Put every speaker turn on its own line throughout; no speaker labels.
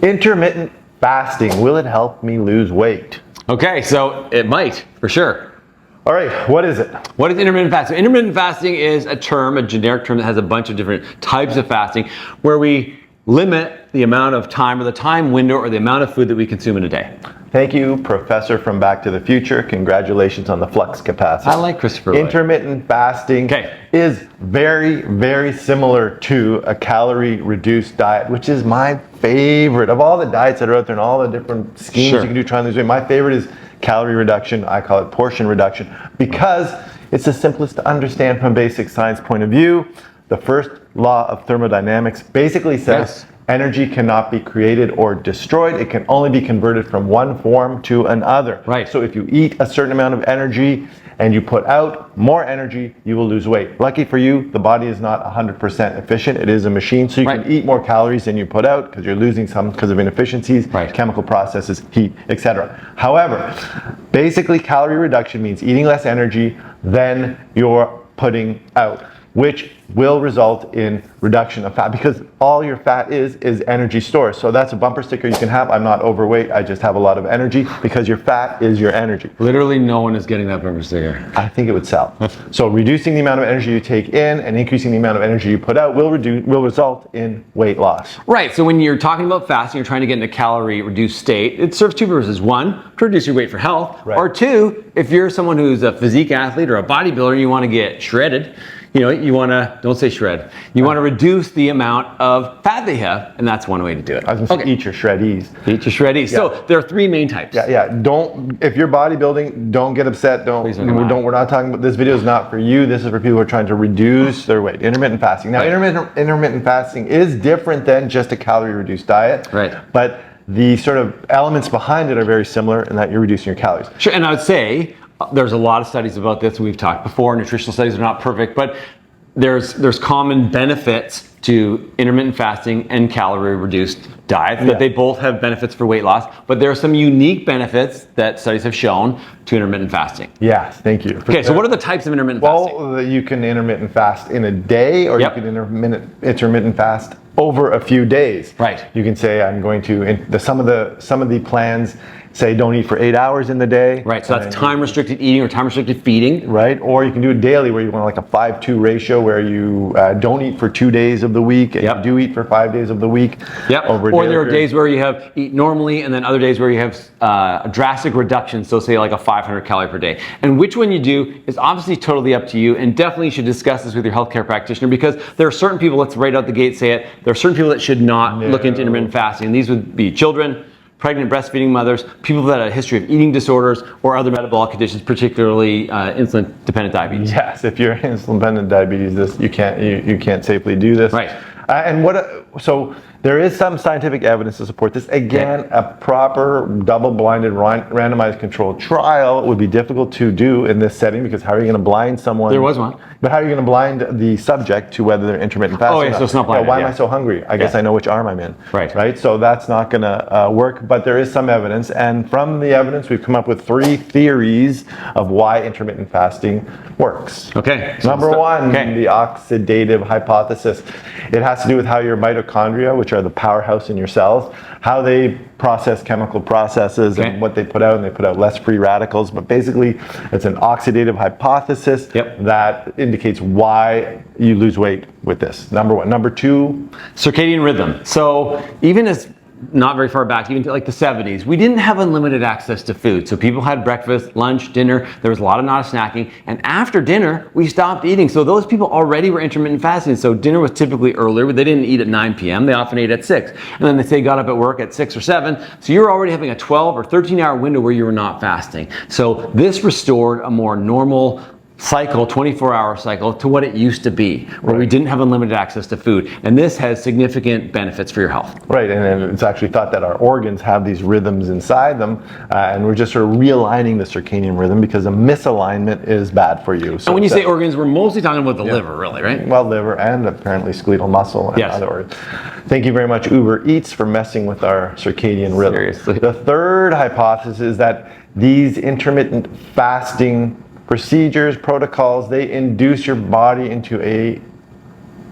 Intermittent fasting, will it help me lose weight?
Okay, so it might, for sure.
All right, what is it?
What is intermittent fasting? Intermittent fasting is a generic term that has a bunch of different types of fasting where we limit the amount of time or the time window or the amount of food that we consume in a day.
Thank you, Professor from Back to the Future. Congratulations on the flux capacity.
I like Christopher Lloyd.
Intermittent fasting is very, very similar to a calorie-reduced diet, which is my favorite. Of all the diets that are out there and all the different schemes you can do trying to lose weight, my favorite is calorie reduction. I call it portion reduction because it's the simplest to understand from a basic science point of view. The first law of thermodynamics basically says energy cannot be created or destroyed. It can only be converted from one form to another.
Right.
So if you eat a certain amount of energy and you put out more energy, you will lose weight. Lucky for you, the body is not 100% efficient. It is a machine, so you can eat more calories than you put out because you're losing some because of inefficiencies, chemical processes, heat, etc. However, basically calorie reduction means eating less energy than you're putting out, which will result in reduction of fat because all your fat is energy stores. So that's a bumper sticker you can have. I'm not overweight, I just have a lot of energy because your fat is your energy.
Literally no one is getting that bumper sticker.
I think it would sell. So reducing the amount of energy you take in and increasing the amount of energy you put out will result in weight loss.
Right, so when you're talking about fasting, you're trying to get in a calorie reduced state, it serves two purposes. One, to reduce your weight for health, or two, if you're someone who's a physique athlete or a bodybuilder and you want to get shredded, you want to, don't say shred, you want to reduce the amount of fat they have, and that's one way to do it.
I was going to say eat your shreddies.
Eat your shreddies. So there are three main types.
If you're bodybuilding, don't get upset. We're not talking about, this video is not for you. This is for people who are trying to reduce their weight. Intermittent fasting. Now, intermittent fasting is different than just a calorie reduced diet. But the sort of elements behind it are very similar in that you're reducing your calories.
Sure, and I would say, there's a lot of studies about this, and we've talked before. Nutritional studies are not perfect, but there's common benefits to intermittent fasting and calorie reduced diets, that they both have benefits for weight loss, but there are some unique benefits that studies have shown to intermittent fasting.
Yes, thank you.
Okay, so what are the types of intermittent fasting?
Well, you can intermittent fast in a day, or you can intermittent fast over a few days.
Right.
You can say, I'm going to, some of the plans say don't eat for 8 hours in the day.
Right, so that's time restricted eating or time restricted feeding.
Right, or you can do it daily where you want like a 5-2 ratio where you don't eat for 2 days of the week and you do eat for 5 days of the week.
Or there are days where you have eat normally and then other days where you have a drastic reduction, so say like a 500 calorie per day. And which one you do is obviously totally up to you, and definitely you should discuss this with your healthcare practitioner because there are certain people, let's right out the gate say it, there are certain people that should not look into intermittent fasting. These would be children, pregnant breastfeeding mothers, people that have a history of eating disorders or other metabolic conditions, particularly insulin-dependent diabetes.
Yes, if you're insulin-dependent diabetes, you can't safely do this.
Right.
So there is some scientific evidence to support this. Again, a proper double-blinded randomized controlled trial would be difficult to do in this setting because how are you going to blind someone?
There was one.
But how are you going to blind the subject to whether they're intermittent fasting?
So it's not blinded.
Why am I so hungry? I guess I know which arm I'm in. Right. So that's not going to work, but there is some evidence. And from the evidence, we've come up with 3 theories of why intermittent fasting works.
Okay.
Number one, the oxidative hypothesis. It has to do with how your mitochondria, which are the powerhouse in your cells, how they process chemical processes and what they put out, and they put out less free radicals. But basically, it's an oxidative hypothesis that indicates why you lose weight with this. Number one. Number two,
circadian rhythm. So even as not very far back, even to like the 70s, we didn't have unlimited access to food. So people had breakfast, lunch, dinner. There was a lot of not snacking. And after dinner, we stopped eating. So those people already were intermittent fasting. So dinner was typically earlier, but they didn't eat at 9 p.m. They often ate at 6. And then they got up at work at 6 or 7. So you're already having a 12 or 13-hour window where you were not fasting. So this restored a more normal cycle, 24-hour cycle, to what it used to be, where we didn't have unlimited access to food. And this has significant benefits for your health.
Right, and it's actually thought that our organs have these rhythms inside them, and we're just sort of realigning the circadian rhythm because a misalignment is bad for you. So
and when you say organs, we're mostly talking about the liver, really, right?
Well, liver and apparently skeletal muscle and other organs. Thank you very much, Uber Eats, for messing with our circadian rhythm.
Seriously.
The third hypothesis is that these intermittent fasting procedures, protocols, they induce your body into a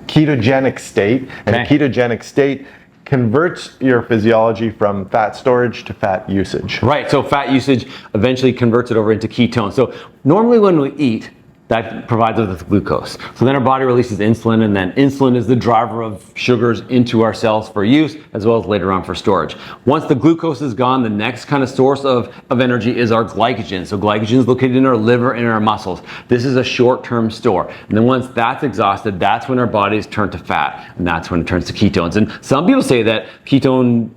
ketogenic state, and a ketogenic state converts your physiology from fat storage to fat usage.
Right, so fat usage eventually converts it over into ketones. So normally when we eat, that provides us with glucose. So then our body releases insulin, and then insulin is the driver of sugars into our cells for use, as well as later on for storage. Once the glucose is gone, the next kind of source of energy is our glycogen. So glycogen is located in our liver and in our muscles. This is a short-term store. And then once that's exhausted, that's when our bodies turn to fat, and that's when it turns to ketones. And some people say that ketone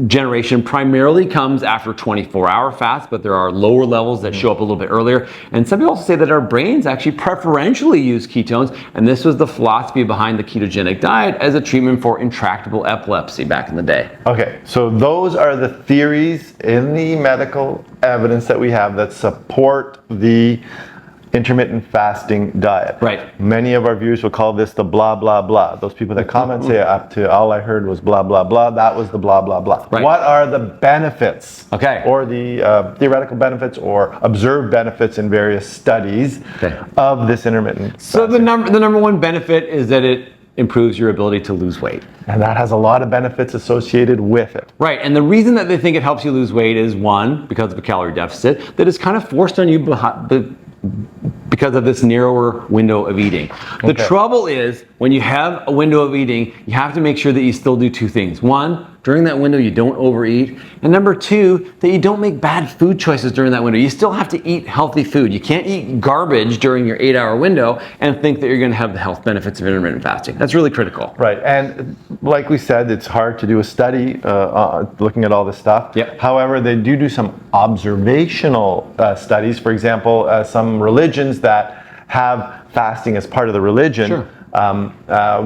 generation primarily comes after 24-hour fasts, but there are lower levels that show up a little bit earlier. And some people also say that our brains actually preferentially use ketones, and this was the philosophy behind the ketogenic diet as a treatment for intractable epilepsy back in the day.
Okay, so those are the theories in the medical evidence that we have that support the intermittent fasting diet.
Right.
Many of our viewers will call this the blah, blah, blah. Those people that comment say up to all I heard was blah, blah, blah. That was the blah, blah, blah.
Right.
What are the benefits?
Okay.
Or the theoretical benefits or observed benefits in various studies of this intermittent
So
fasting?
the number one benefit is that it improves your ability to lose weight.
And that has a lot of benefits associated with it.
Right, and the reason that they think it helps you lose weight is one, because of a calorie deficit that is kind of forced on you because of this narrower window of eating. The trouble is, when you have a window of eating, you have to make sure that you still do two things. One, during that window you don't overeat, and number two, that you don't make bad food choices during that window. You still have to eat healthy food. You can't eat garbage during your 8-hour window and think that you're going to have the health benefits of intermittent fasting. That's really critical.
Right, and like we said, it's hard to do a study looking at all this stuff.
Yep.
However, they do some observational studies. For example, some religions that have fasting as part of the religion.
Sure.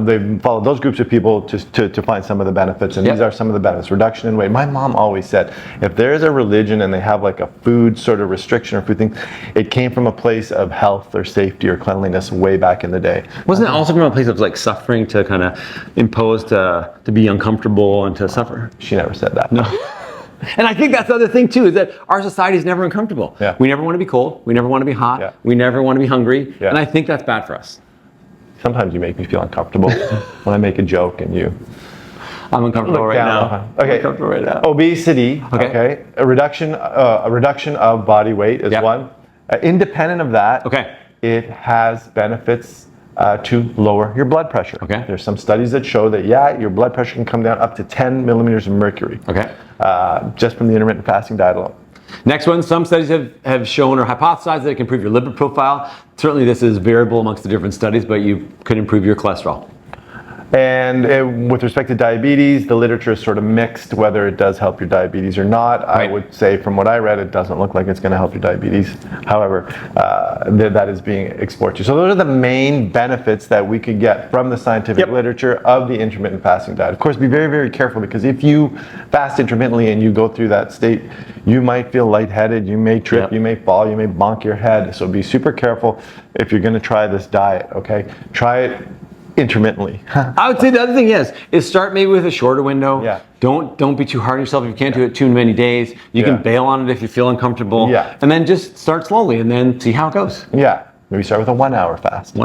They've followed those groups of people to find some of the benefits, and
Yep.
these are some of the benefits. Reduction in weight. My mom always said, if there's a religion and they have like a food sort of restriction or food thing, it came from a place of health or safety or cleanliness way back in the day.
Wasn't it also from a place of like suffering to kind of impose to be uncomfortable and to suffer?
She never said that.
No. And I think that's the other thing too, is that our society is never uncomfortable.
Yeah.
We never want to be cold. We never want to be hot.
Yeah.
We never want to be hungry.
Yeah.
And I think that's bad for us.
Sometimes you make me feel uncomfortable when I make a joke and you
I'm uncomfortable
look
right
down
now.
on- Okay.
I'm uncomfortable right now.
Obesity.
Okay.
A reduction of body weight is
Yep.
one. Independent of that,
Okay.
it has benefits to lower your blood pressure.
Okay.
There's some studies that show that your blood pressure can come down up to 10 millimeters of mercury.
Okay.
Just from the intermittent fasting diet alone.
Next one, some studies have shown or hypothesized that it can improve your lipid profile. Certainly this is variable amongst the different studies, but you could improve your cholesterol.
And with respect to diabetes, the literature is sort of mixed whether it does help your diabetes or not.
Right.
I would say from what I read, it doesn't look like it's going to help your diabetes. However, that is being explored too. So those are the main benefits that we could get from the scientific
Yep.
literature of the intermittent fasting diet. Of course, be very, very careful, because if you fast intermittently and you go through that state, you might feel lightheaded, you may trip,
Yep.
you may fall, you may bonk your head. So be super careful if you're going to try this diet, okay? Try it intermittently.
I would say the other thing is start maybe with a shorter window.
Yeah.
Don't be too hard on yourself if you can't do it too many days. You
Yeah.
can bail on it if you feel uncomfortable.
Yeah.
And then just start slowly and then see how it goes.
Yeah, maybe start with a 1 hour fast.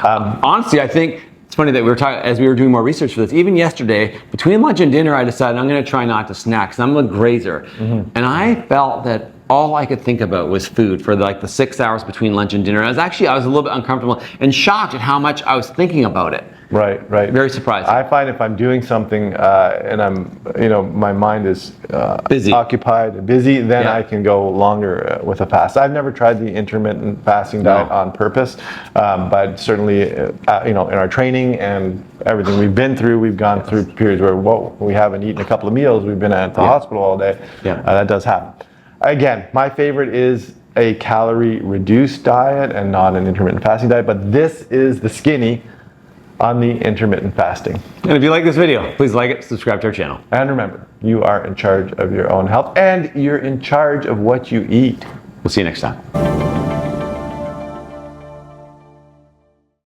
Honestly, I think it's funny that we were talking as we were doing more research for this. Even yesterday, between lunch and dinner, I decided I'm going to try not to snack because I'm a grazer, and I felt that all I could think about was food for like the 6 hours between lunch and dinner. I was a little bit uncomfortable and shocked at how much I was thinking about it.
Right.
Very surprising.
I find if I'm doing something and I'm, my mind is
Busy.
occupied, busy, then
Yeah.
I can go longer with a fast. I've never tried the intermittent fasting diet on purpose, but certainly, in our training and everything we've been through, we've gone through periods where, we haven't eaten a couple of meals, we've been at the hospital all day.
Yeah.
That does happen. Again, my favorite is a calorie-reduced diet and not an intermittent fasting diet, but this is the skinny on the intermittent fasting.
And if you like this video, please like it, subscribe to our channel.
And remember, you are in charge of your own health and you're in charge of what you eat.
We'll see you next time.